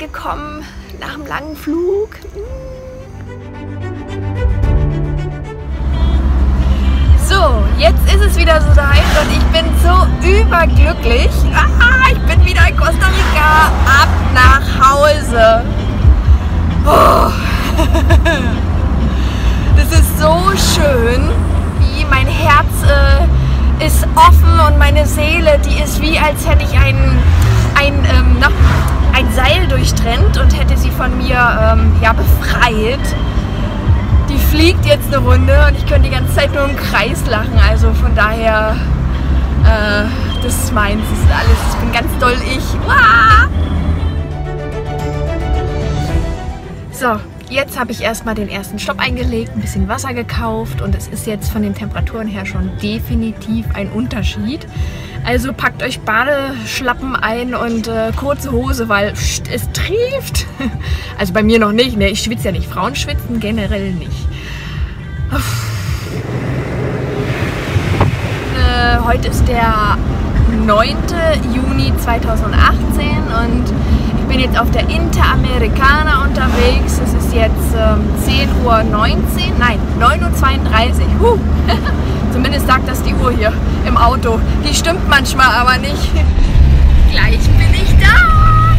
angekommen nach einem langen Flug. So, jetzt ist es wieder so weit und ich bin so überglücklich. Ich bin wieder in Costa Rica. Ab nach Hause. Oh. Das ist so schön, wie mein Herz ist offen und meine Seele, die ist wie, als hätte ich ein Seil durchtrennt und hätte sie von mir ja, befreit. Die fliegt jetzt eine Runde und ich könnte die ganze Zeit nur im Kreis lachen. Also von daher, das ist meins, das ist alles. Ich bin ganz doll ich. Uah! So, jetzt habe ich erstmal den ersten Stopp eingelegt, ein bisschen Wasser gekauft und es ist jetzt von den Temperaturen her schon definitiv ein Unterschied. Also packt euch Badeschlappen ein und kurze Hose, weil es trieft. Also bei mir noch nicht, ne? Ich schwitze ja nicht. Frauen schwitzen generell nicht. Heute ist der 9. Juni 2018 und ich bin jetzt auf der Interamericana unterwegs. Es ist jetzt 10:19 Uhr, nein, 9:32 Uhr. Zumindest sagt das die Uhr hier im Auto. Die stimmt manchmal aber nicht. Gleich bin ich da.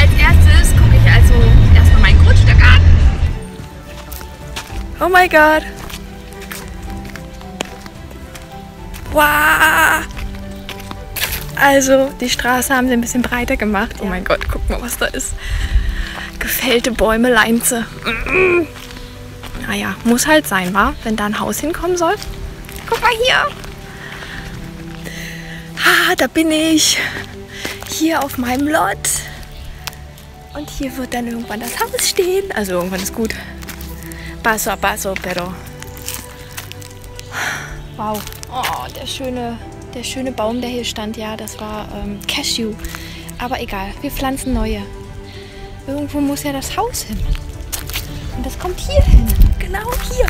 Als erstes gucke ich also erstmal mein Grundstück an. Oh mein Gott. Wow. Also die Straße haben sie ein bisschen breiter gemacht. Oh mein Gott, guck mal, was da ist. Gefällte Bäume, Leinze. Naja, muss halt sein, wa? Wenn da ein Haus hinkommen soll. Guck mal hier. Da bin ich. Hier auf meinem Lot. Und hier wird dann irgendwann das Haus stehen. Also irgendwann ist gut. Paso a paso, pero. Wow. Oh, der schöne Baum, der hier stand, ja, das war Cashew. Aber egal, wir pflanzen neue. Irgendwo muss ja das Haus hin. Und das kommt hier hin. Genau hier.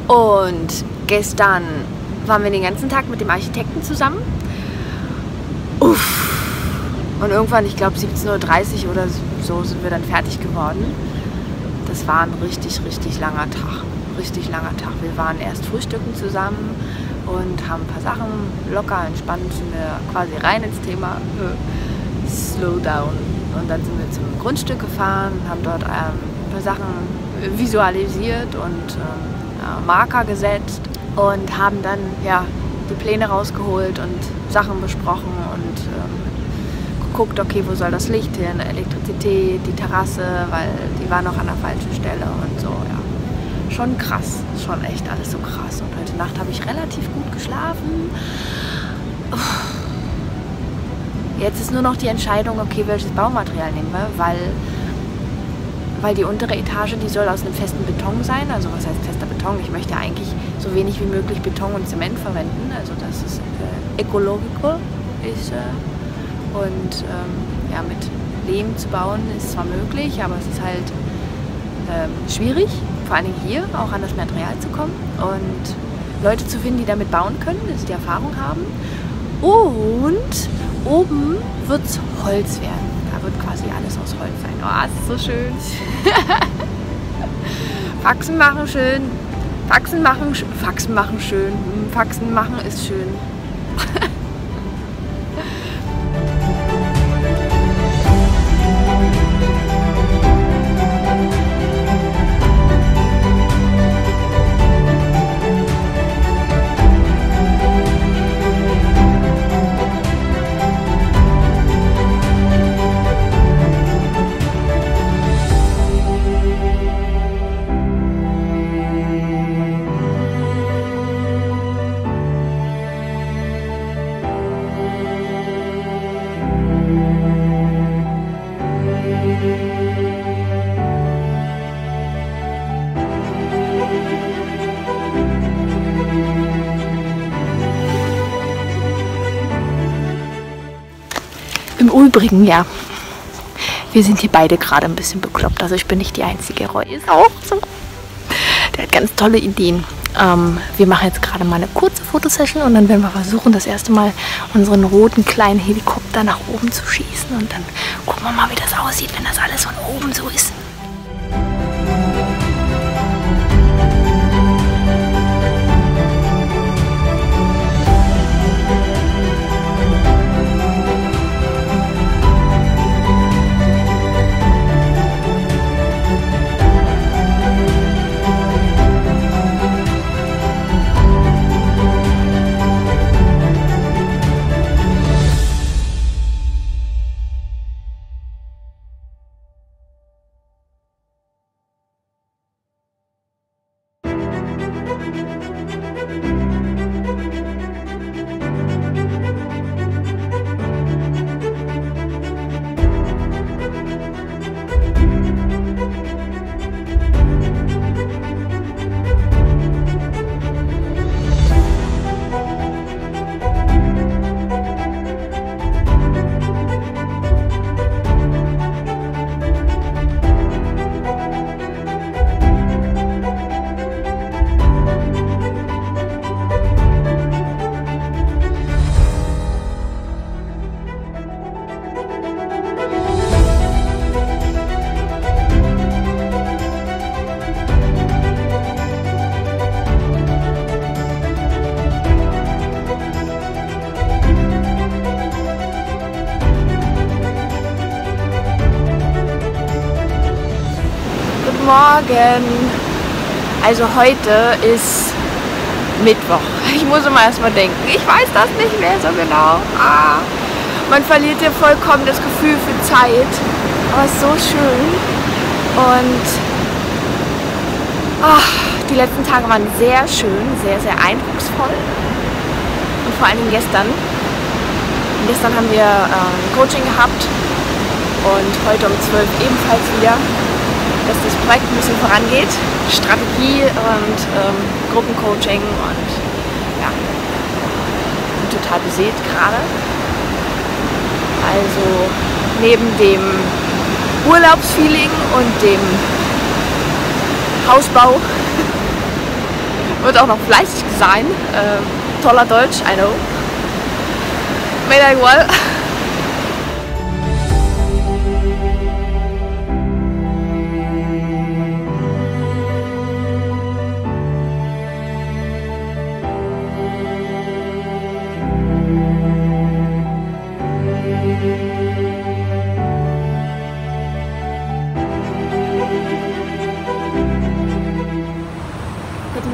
Und gestern waren wir den ganzen Tag mit dem Architekten zusammen. Uff. Und irgendwann, ich glaube 17:30 Uhr oder so, sind wir dann fertig geworden. Das war ein richtig, richtig langer Tag. Richtig langer Tag. Wir waren erst frühstücken zusammen und haben ein paar Sachen locker, entspannt, sind wir quasi rein ins Thema Slow Down. Und dann sind wir zum Grundstück gefahren, haben dort ein paar Sachen visualisiert und Marker gesetzt und haben dann ja, die Pläne rausgeholt und Sachen besprochen und geguckt, okay, wo soll das Licht hin, Elektrizität, die Terrasse, weil die war noch an der falschen Stelle und so, ja. Schon krass, schon echt alles so krass. Und heute Nacht habe ich relativ gut geschlafen. Jetzt ist nur noch die Entscheidung, okay, welches Baumaterial nehmen wir, weil die untere Etage, die soll aus einem festen Beton sein. Also was heißt fester Beton? Ich möchte eigentlich so wenig wie möglich Beton und Zement verwenden. Also das ist ecological ist und ja, mit Lehm zu bauen ist zwar möglich, aber es ist halt schwierig, vor allen Dingen hier auch an das Material zu kommen und Leute zu finden, die damit bauen können, dass sie die Erfahrung haben. Und oben wird es Holz werden. Da wird quasi alles aus Holz sein. Oh, das ist so schön. Faxen machen schön. Faxen machen schön. Faxen machen ist schön. Im Übrigen, ja, wir sind hier beide gerade ein bisschen bekloppt. Also ich bin nicht die Einzige. Roy ist auch so. Der hat ganz tolle Ideen. Wir machen jetzt gerade mal eine kurze Fotosession und dann werden wir versuchen, das erste Mal unseren roten kleinen Helikopter nach oben zu schießen. Und dann gucken wir mal, wie das aussieht, wenn das alles von oben so ist. Morgen. Also heute ist Mittwoch. Ich muss immer erstmal denken. Ich weiß das nicht mehr so genau. Man verliert ja vollkommen das Gefühl für Zeit. Aber es ist so schön. Und die letzten Tage waren sehr schön, sehr, sehr eindrucksvoll. Und vor allem gestern. Gestern haben wir ein Coaching gehabt. Und heute um 12 ebenfalls wieder, dass das Projekt ein bisschen vorangeht. Strategie und Gruppencoaching und ja, bin total beseelt gerade. Also neben dem Urlaubsfeeling und dem Hausbau wird auch noch fleißig sein. Toller Deutsch, I know. Mir da igual.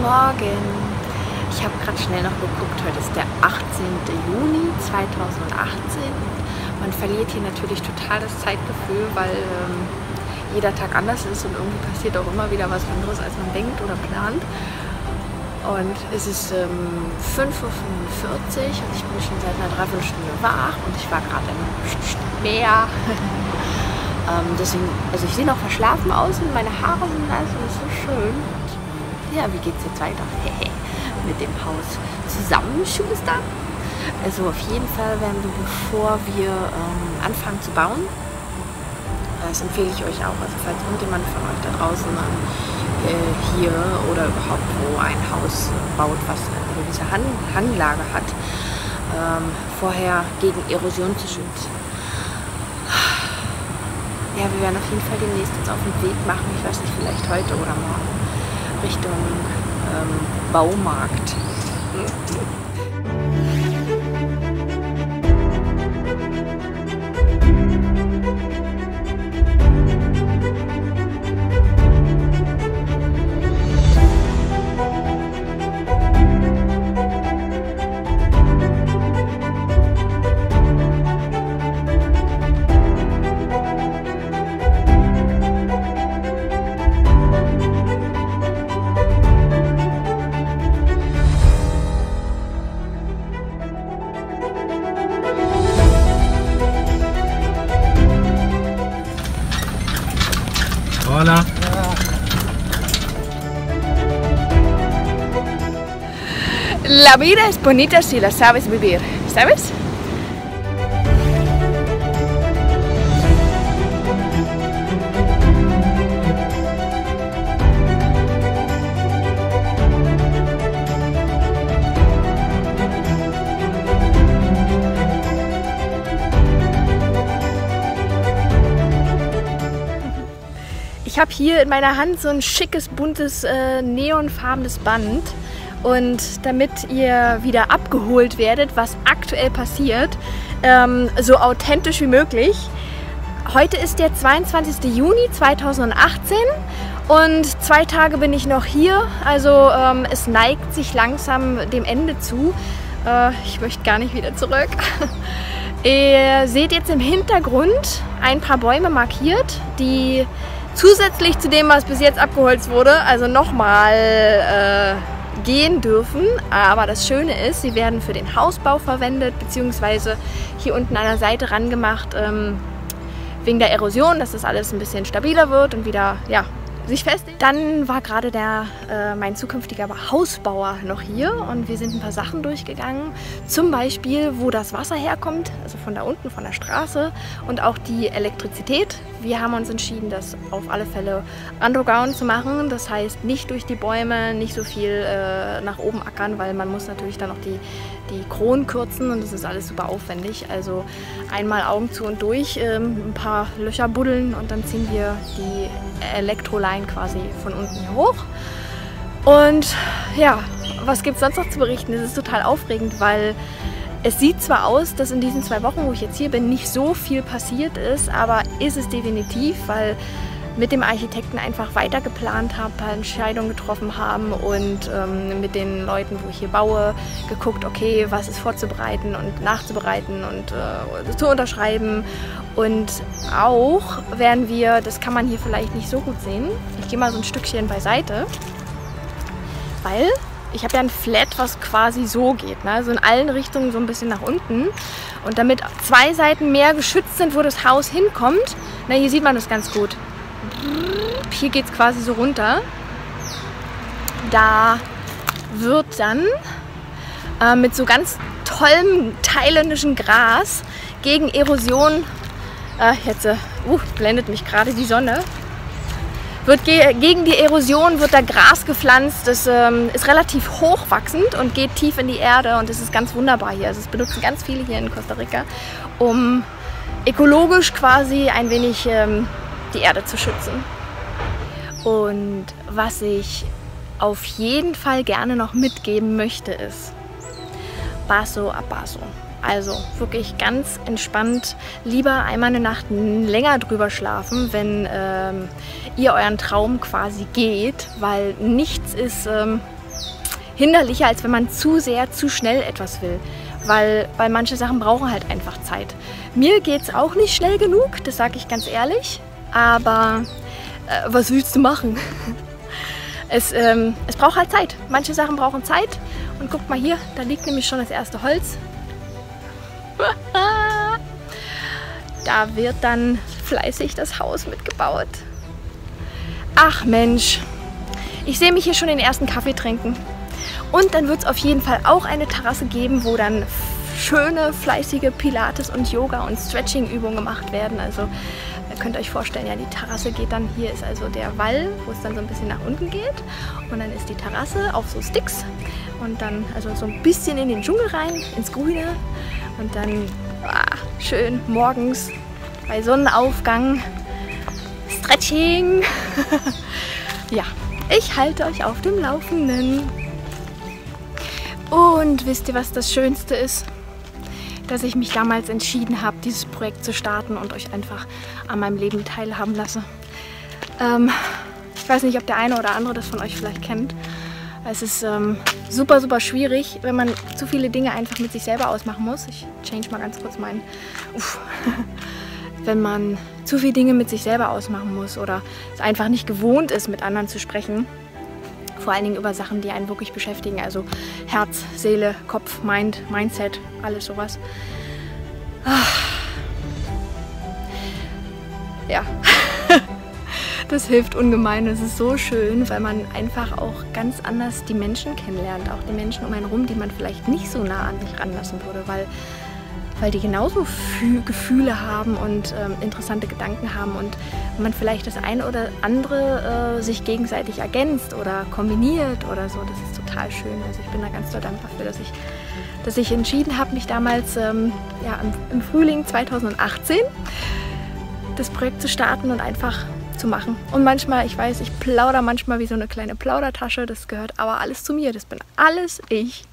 Morgen. Ich habe gerade schnell noch geguckt, heute ist der 18. Juni 2018. Man verliert hier natürlich total das Zeitgefühl, weil jeder Tag anders ist und irgendwie passiert auch immer wieder was anderes, als man denkt oder plant. Und es ist 5:45 Uhr und ich bin schon seit einer Dreiviertelstunde wach und ich war gerade im Meer. Deswegen, also ich sehe noch verschlafen aus und meine Haare sind also so schön. Ja, wie geht's jetzt weiter? Mit dem Haus zusammenschustern. Also auf jeden Fall werden wir, bevor wir anfangen zu bauen, das empfehle ich euch auch, also falls irgendjemand von euch da draußen hier oder überhaupt wo ein Haus baut, was eine gewisse Hanglage hat, vorher gegen Erosion zu schützen. Ja, wir werden auf jeden Fall demnächst uns auf den Weg machen, ich weiß nicht, vielleicht heute oder morgen, Richtung Baumarkt. Hola. La vida es bonita si la sabes vivir, ¿sabes? habe hier in meiner Hand so ein schickes, buntes, neonfarbenes Band. Und damit ihr wieder abgeholt werdet, was aktuell passiert, so authentisch wie möglich. Heute ist der 22. Juni 2018 und 2 Tage bin ich noch hier. Also es neigt sich langsam dem Ende zu. Ich möchte gar nicht wieder zurück. Ihr seht jetzt im Hintergrund ein paar Bäume markiert, die zusätzlich zu dem, was bis jetzt abgeholzt wurde, also nochmal gehen dürfen. Aber das Schöne ist, sie werden für den Hausbau verwendet, beziehungsweise hier unten an der Seite rangemacht, wegen der Erosion, dass das alles ein bisschen stabiler wird und wieder, ja, sich festigt. Dann war gerade mein zukünftiger Hausbauer noch hier und wir sind ein paar Sachen durchgegangen. Zum Beispiel, wo das Wasser herkommt, also von da unten, von der Straße, und auch die Elektrizität. Wir haben uns entschieden, das auf alle Fälle underground zu machen. Das heißt, nicht durch die Bäume, nicht so viel nach oben ackern, weil man muss natürlich dann noch die Kronen kürzen und das ist alles super aufwendig. Also einmal Augen zu und durch, ein paar Löcher buddeln und dann ziehen wir die Elektroline quasi von unten hier hoch. Und ja, was gibt es sonst noch zu berichten? Es ist total aufregend, weil es sieht zwar aus, dass in diesen 2 Wochen, wo ich jetzt hier bin, nicht so viel passiert ist, aber ist es definitiv, weil mit dem Architekten einfach weiter geplant habe, ein paar Entscheidungen getroffen haben und mit den Leuten, wo ich hier baue, geguckt, okay, was ist vorzubereiten und nachzubereiten und zu unterschreiben. Und auch werden wir, das kann man hier vielleicht nicht so gut sehen, ich gehe mal so ein Stückchen beiseite, weil ich habe ja ein Flat, was quasi so geht, ne? Also in allen Richtungen so ein bisschen nach unten. Und damit 2 Seiten mehr geschützt sind, wo das Haus hinkommt, na, hier sieht man das ganz gut. Hier geht es quasi so runter. Da wird dann mit so ganz tollem thailändischen Gras gegen Erosion, jetzt blendet mich gerade die Sonne, gegen die Erosion wird da Gras gepflanzt. Das ist relativ hochwachsend und geht tief in die Erde und es ist ganz wunderbar hier. Also es benutzen ganz viele hier in Costa Rica, um ökologisch quasi ein wenig die Erde zu schützen. Und was ich auf jeden Fall gerne noch mitgeben möchte ist Paso a Paso. Also wirklich ganz entspannt, lieber einmal eine Nacht länger drüber schlafen, wenn ihr euren Traum quasi geht, weil nichts ist hinderlicher, als wenn man zu sehr, zu schnell etwas will. Weil manche Sachen brauchen halt einfach Zeit. Mir geht es auch nicht schnell genug, das sage ich ganz ehrlich, aber was willst du machen? Es braucht halt Zeit. Manche Sachen brauchen Zeit und guckt mal hier, da liegt nämlich schon das erste Holz. Da wird dann fleißig das Haus mitgebaut. Ach Mensch, ich sehe mich hier schon den ersten Kaffee trinken. Und dann wird es auf jeden Fall auch eine Terrasse geben, wo dann schöne, fleißige Pilates- und Yoga- und Stretching-Übungen gemacht werden. Also ihr könnt euch vorstellen, ja, die Terrasse geht dann, hier ist also der Wall, wo es dann so ein bisschen nach unten geht. Und dann ist die Terrasse auf so Sticks und dann also so ein bisschen in den Dschungel rein, ins Grüne. Und dann schön morgens bei Sonnenaufgang Stretching. Ja, ich halte euch auf dem Laufenden. Und wisst ihr, was das Schönste ist? Dass ich mich damals entschieden habe, dieses Projekt zu starten und euch einfach an meinem Leben teilhaben lasse. Ich weiß nicht, ob der eine oder andere das von euch vielleicht kennt. Es ist super, super schwierig, wenn man zu viele Dinge einfach mit sich selber ausmachen muss. Ich change mal ganz kurz meinen. Wenn man zu viele Dinge mit sich selber ausmachen muss oder es einfach nicht gewohnt ist, mit anderen zu sprechen. Vor allen Dingen über Sachen, die einen wirklich beschäftigen. Also Herz, Seele, Kopf, Mindset, alles sowas. Ja. Das hilft ungemein. Es ist so schön, weil man einfach auch ganz anders die Menschen kennenlernt. Auch die Menschen um einen rum, die man vielleicht nicht so nah an sich ranlassen würde, weil die genauso Gefühle haben und interessante Gedanken haben und man vielleicht das eine oder andere sich gegenseitig ergänzt oder kombiniert oder so. Das ist total schön. Also ich bin da ganz doll dankbar für, dass ich entschieden habe, mich damals ja, im Frühling 2018 das Projekt zu starten und einfach zu machen. Und manchmal, ich weiß, ich plaudere manchmal wie so eine kleine Plaudertasche. Das gehört aber alles zu mir. Das bin alles ich.